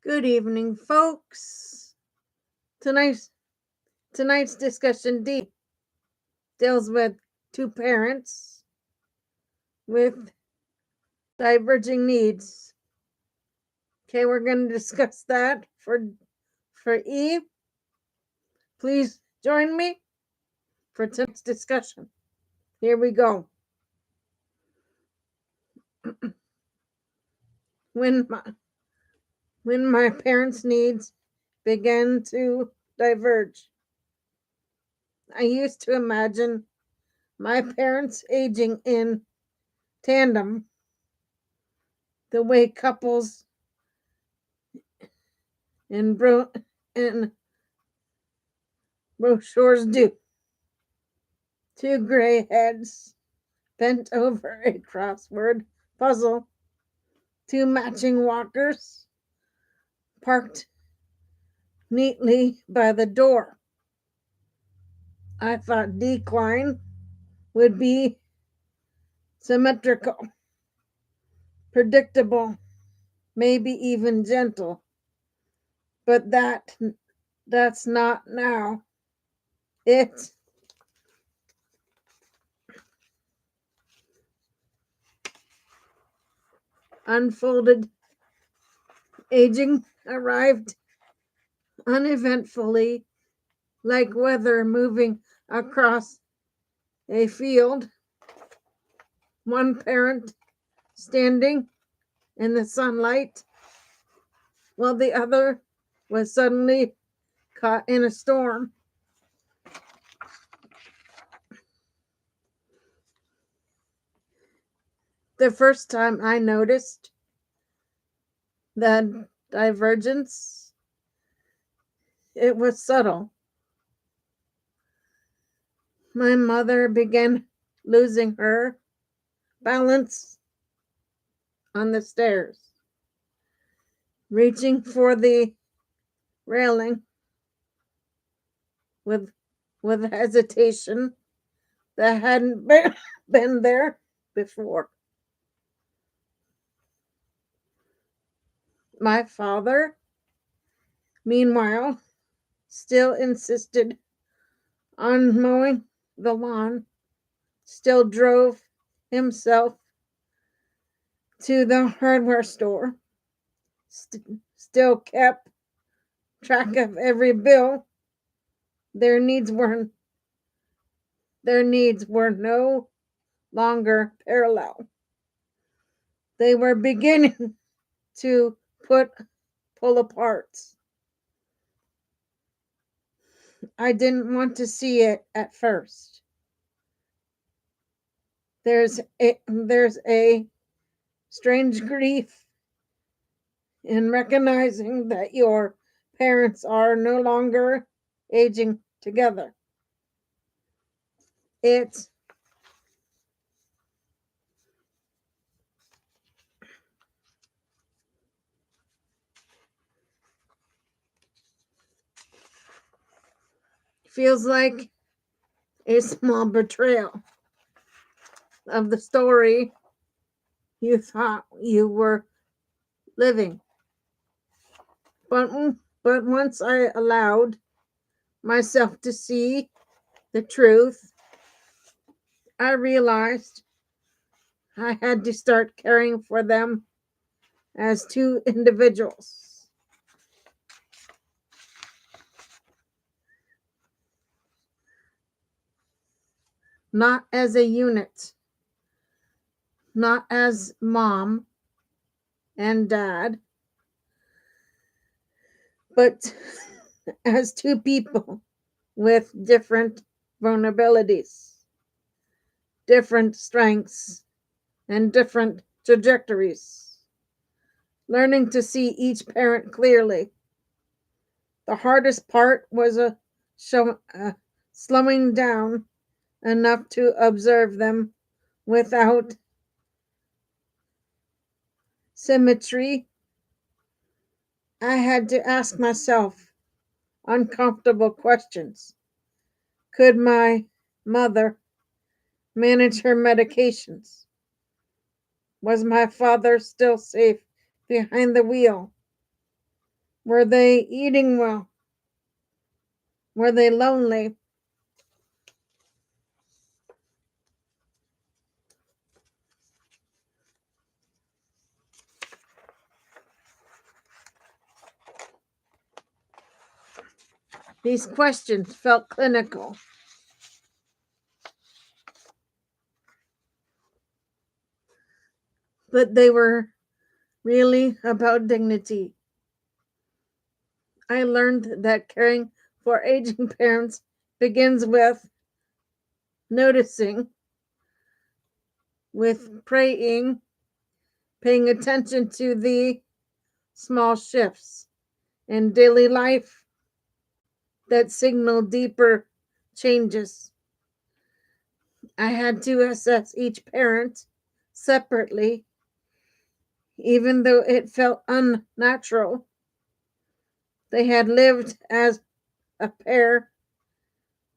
Good evening, folks. Tonight's discussion deals with two parents with diverging needs. Okay, we're going to discuss that for Eve. Please join me for tonight's discussion. Here we go. When my parents' needs began to diverge, I used to imagine my parents aging in tandem the way couples in brochures do. Two gray heads bent over a crossword puzzle, two matching walkers parked neatly by the door. I thought decline would be symmetrical, predictable, maybe even gentle. But that's not now. It unfolded. Aging arrived uneventfully, like weather moving across a field. One parent standing in the sunlight, while the other was suddenly caught in a storm. The first time I noticed the divergence, it was subtle. My mother began losing her balance on the stairs, reaching for the railing with hesitation that hadn't been there before. My father, meanwhile, still insisted on mowing the lawn, still drove himself to the hardware store, still kept track of every bill. Their needs were no longer parallel. They were beginning to pull apart. I didn't want to see it at first. There's a strange grief in recognizing that your parents are no longer aging together. It feels like a small betrayal of the story you thought you were living. But once I allowed myself to see the truth, I realized I had to start caring for them as two individuals, not as a unit, not as mom and dad, but as two people with different vulnerabilities, different strengths, and different trajectories. Learning to see each parent clearly. The hardest part was slowing down enough to observe them without symmetry. I had to ask myself uncomfortable questions. Could my mother manage her medications? Was my father still safe behind the wheel? Were they eating well? Were they lonely? These questions felt clinical, but they were really about dignity. I learned that caring for aging parents begins with noticing, with praying, paying attention to the small shifts in daily life that signal deeper changes. I had to assess each parent separately, even though it felt unnatural. They had lived as a pair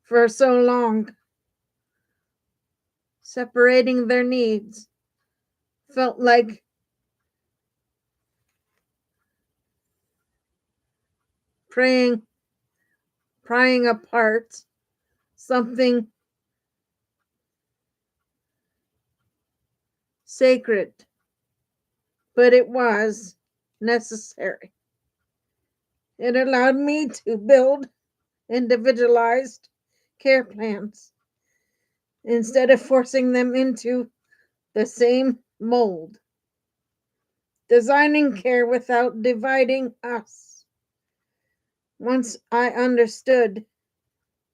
for so long. Separating their needs felt like praying, prying apart something sacred, but it was necessary. It allowed me to build individualized care plans instead of forcing them into the same mold. Designing care without dividing us. Once I understood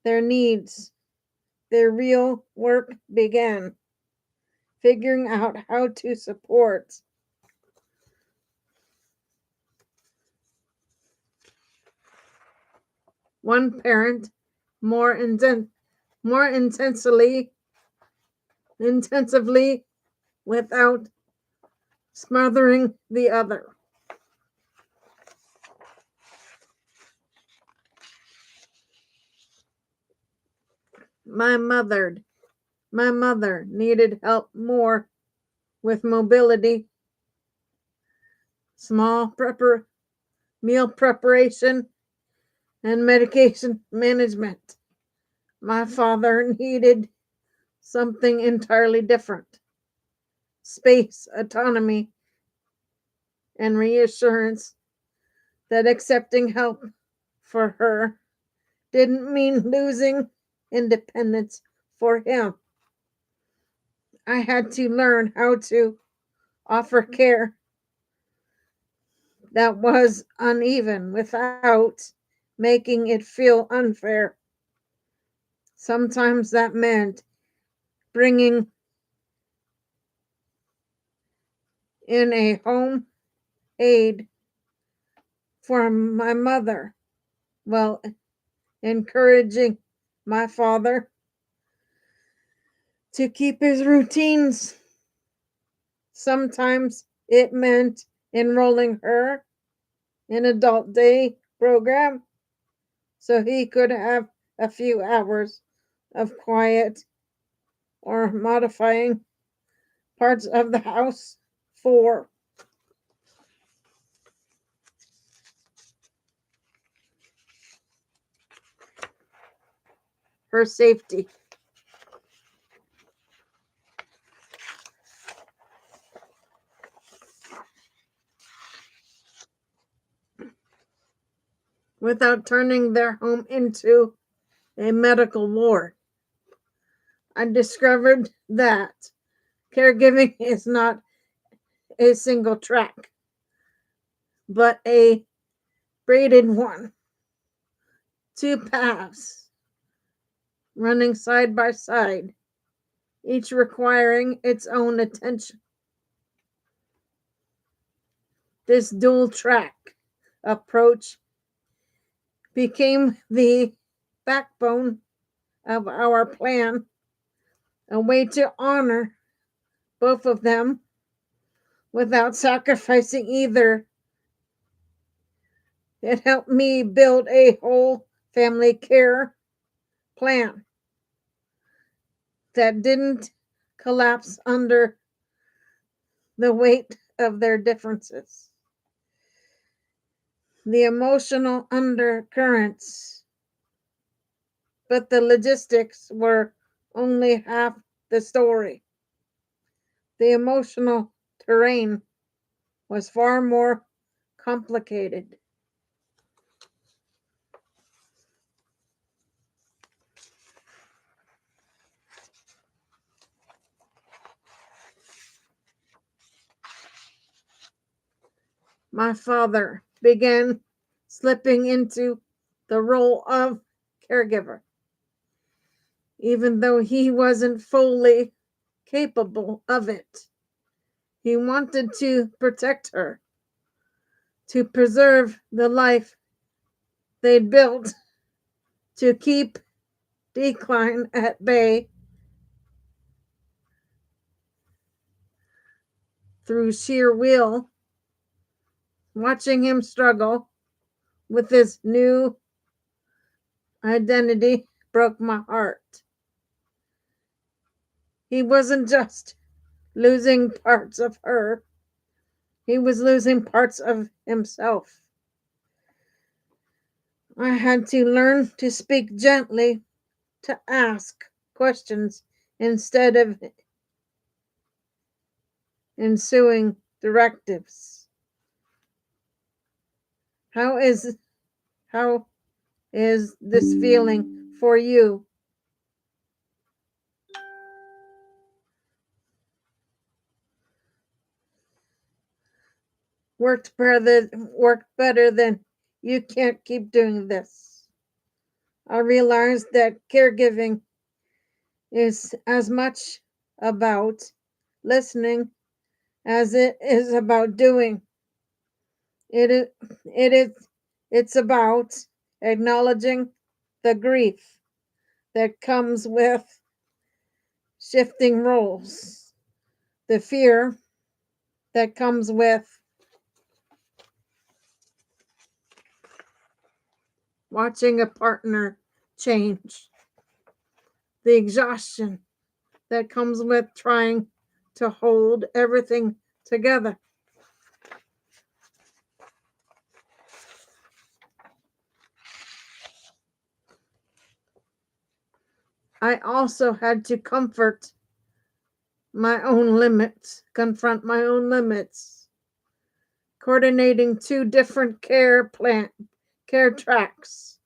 their needs, their real work began, figuring out how to support one parent more more intensively without smothering the other. My mother my mother needed help more with mobility, small meal preparation, and medication management. My father needed something entirely different: space, autonomy, and reassurance that accepting help for her didn't mean losing independence for him. I had to learn how to offer care that was uneven without making it feel unfair. Sometimes that meant bringing in a home aide for my mother while encouraging my father to keep his routines. Sometimes it meant enrolling her in adult day program so he could have a few hours of quiet or modifying parts of the house for her safety. Without turning their home into a medical ward. I discovered that caregiving is not a single track, but a braided one. Two paths running side by side, each requiring its own attention. This dual track approach became the backbone of our plan, a way to honor both of them without sacrificing either. It helped me build a whole family care plan that didn't collapse under the weight of their differences. the emotional undercurrents, but the logistics were only half the story. The emotional terrain was far more complicated. My father began slipping into the role of caregiver, even though he wasn't fully capable of it. He wanted to protect her, to preserve the life they'd built, to keep decline at bay through sheer will. Watching him struggle with his new identity broke my heart. He wasn't just losing parts of her, he was losing parts of himself. I had to learn to speak gently, to ask questions instead of ensuing directives. How is how is this feeling for you? Worked better than you can't keep doing this. I realized that caregiving is as much about listening as it is about doing. It is it is it's about acknowledging the grief that comes with shifting roles, the fear that comes with watching a partner change, the exhaustion that comes with trying to hold everything together. I also had to confront my own limits. Coordinating two different care tracks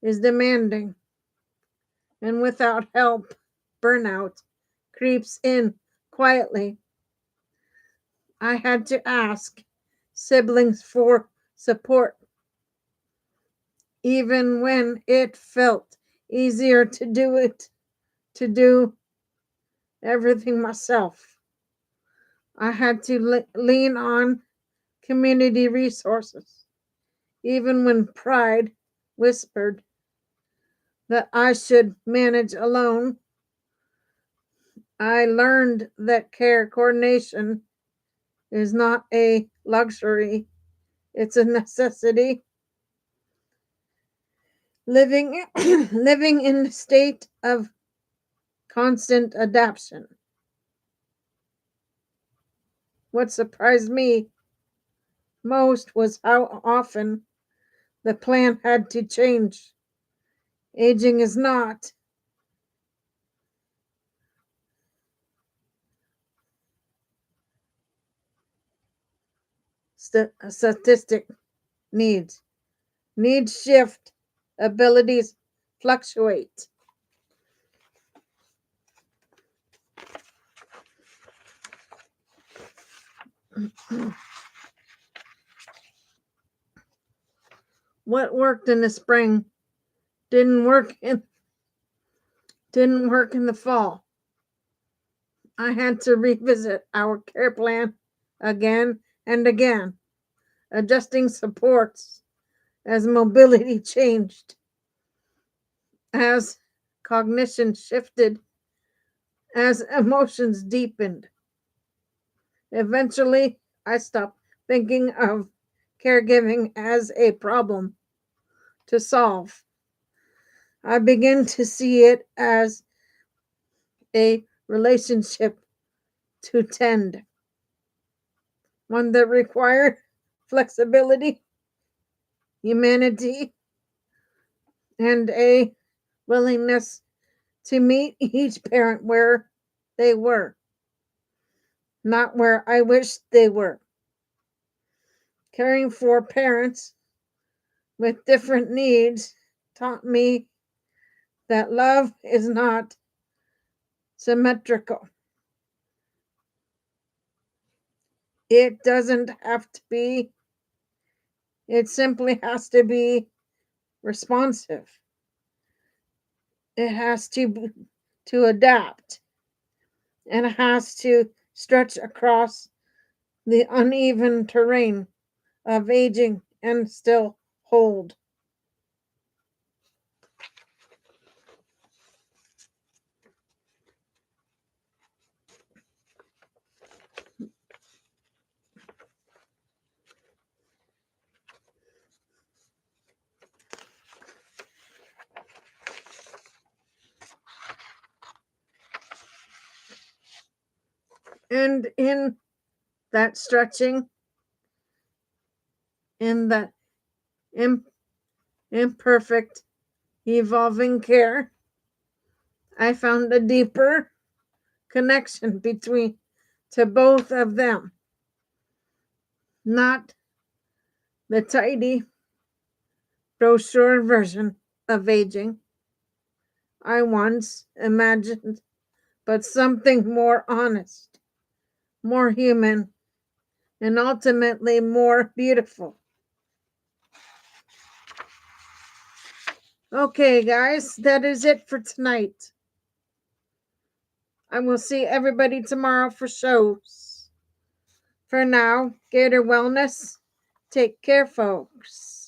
is demanding, and without help, burnout creeps in quietly. I had to ask siblings for support, even when it felt easier to do everything myself. I had to lean on community resources, even when pride whispered that I should manage alone. I learned that care coordination is not a luxury, it's a necessity. Living living in a state of constant adaptation. What surprised me most was how often the plan had to change. Aging is not a statistic. Needs shift, abilities fluctuate. What worked in the spring didn't work in didn't work in the fall. I had to revisit our care plan again and again, adjusting supports as mobility changed, as cognition shifted, as emotions deepened. Eventually, I stopped thinking of caregiving as a problem to solve. I began to see it as a relationship to tend, one that required flexibility, humanity, and a willingness to meet each parent where they were, not where I wished they were. Caring for parents with different needs taught me that love is not symmetrical. It doesn't have to be, it simply has to be responsive. It has to adapt, and it has to stretch across the uneven terrain of aging and still hold. And in that stretching, in that imperfect, evolving care, I found a deeper connection between to both of them, not the tidy brochure version of aging I once imagined, but something more honest, more human, and ultimately more beautiful. Okay, guys, that is it for tonight. I will see everybody tomorrow for shows. For now, Gator Wellness, take care, folks.